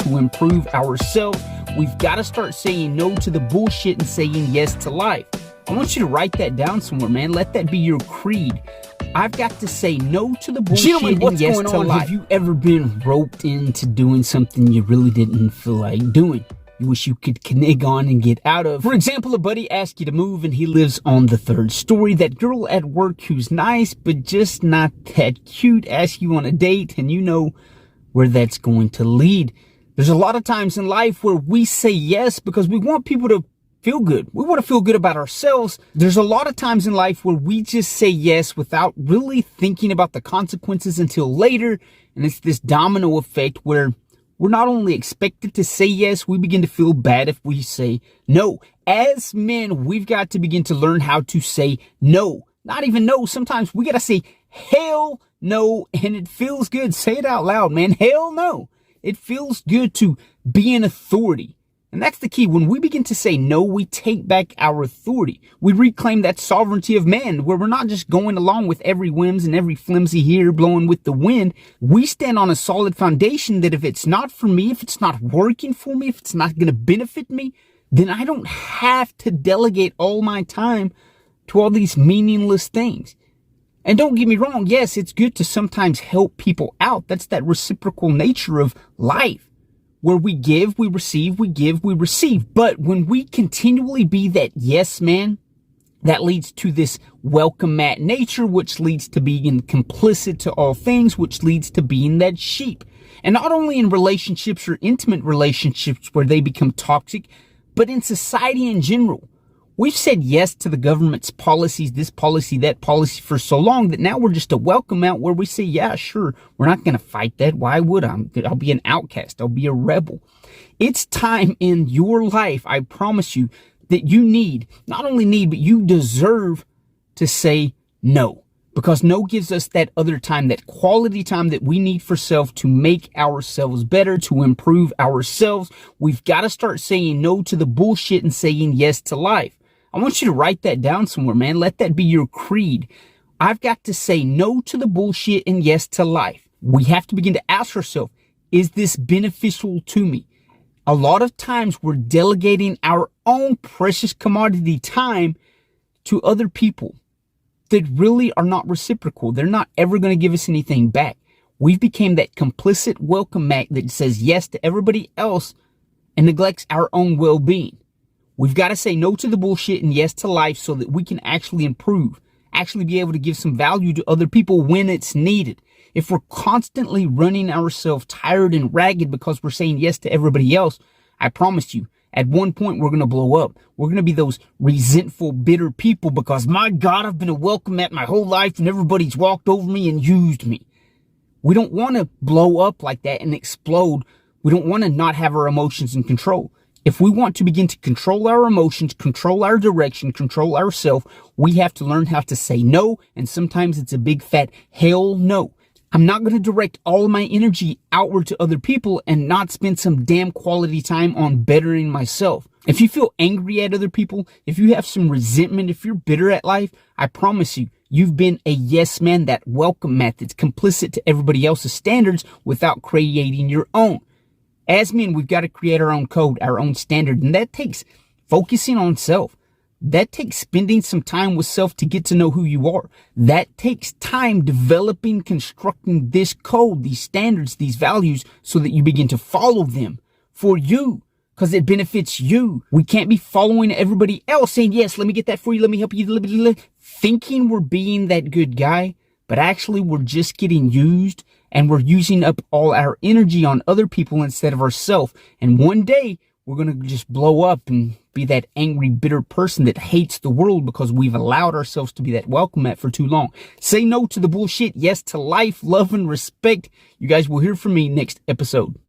to improve ourselves. We've got to start saying no to the bullshit and saying yes to life. I want you to write that down somewhere, man. Let that be your creed. I've got to say no to the bullshit. Gentlemen, what's going on? Have you ever been roped into doing something you really didn't feel like doing? You wish you could connect on and get out of. For example, a buddy asks you to move and he lives on the 3rd story. That girl at work who's nice but just not that cute asks you on a date, and you know where that's going to lead. There's a lot of times in life where we say yes because we want people to feel good. We want to feel good about ourselves. There's a lot of times in life where we just say yes without really thinking about the consequences until later. And it's this domino effect where we're not only expected to say yes, we begin to feel bad if we say no. As men, we've got to begin to learn how to say no. Not even no. Sometimes we got to say hell no, and it feels good. Say it out loud, man. Hell no. It feels good to be an authority. And that's the key. When we begin to say no, we take back our authority. We reclaim that sovereignty of man, where we're not just going along with every whims and every flimsy here blowing with the wind. We stand on a solid foundation that if it's not for me, if it's not working for me, if it's not going to benefit me, then I don't have to delegate all my time to all these meaningless things. And don't get me wrong. Yes, it's good to sometimes help people out. That's that reciprocal nature of life, where we give, we receive, we give, we receive. But when we continually be that yes man, that leads to this welcome mat nature, which leads to being complicit to all things, which leads to being that sheep. And not only in relationships or intimate relationships where they become toxic, but in society in general. We've said yes to the government's policies, this policy, that policy for so long that now we're just a welcome out where we say, yeah, sure, we're not going to fight that. Why would I? I'll be an outcast. I'll be a rebel. It's time in your life, I promise you, that you need, not only need, but you deserve to say no. Because no gives us that other time, that quality time that we need for self to make ourselves better, to improve ourselves. We've got to start saying no to the bullshit and saying yes to life. I want you to write that down somewhere, man. Let that be your creed. I've got to say no to the bullshit and yes to life. We have to begin to ask ourselves, is this beneficial to me? A lot of times we're delegating our own precious commodity time to other people that really are not reciprocal. They're not ever going to give us anything back. We've become that complicit welcome mat that says yes to everybody else and neglects our own well-being. We've got to say no to the bullshit and yes to life so that we can actually improve, actually be able to give some value to other people when it's needed. If we're constantly running ourselves tired and ragged because we're saying yes to everybody else, I promise you, at one point we're going to blow up. We're going to be those resentful, bitter people because, my God, I've been a welcome mat my whole life and everybody's walked over me and used me. We don't want to blow up like that and explode. We don't want to not have our emotions in control. If we want to begin to control our emotions, control our direction, control ourselves, we have to learn how to say no. And sometimes it's a big fat hell no. I'm not going to direct all of my energy outward to other people and not spend some damn quality time on bettering myself. If you feel angry at other people, if you have some resentment, if you're bitter at life, I promise you, you've been a yes man, that welcome mat that's complicit to everybody else's standards without creating your own. As men, we've got to create our own code, our own standard, and that takes focusing on self. That takes spending some time with self to get to know who you are. That takes time developing, constructing this code, these standards, these values, so that you begin to follow them for you, because it benefits you. We can't be following everybody else saying, yes, let me get that for you, let me help you, thinking we're being that good guy, but actually we're just getting used. And we're using up all our energy on other people instead of ourselves. And one day, we're going to just blow up and be that angry, bitter person that hates the world because we've allowed ourselves to be that welcome mat for too long. Say no to the bullshit, yes to life, love, and respect. You guys will hear from me next episode.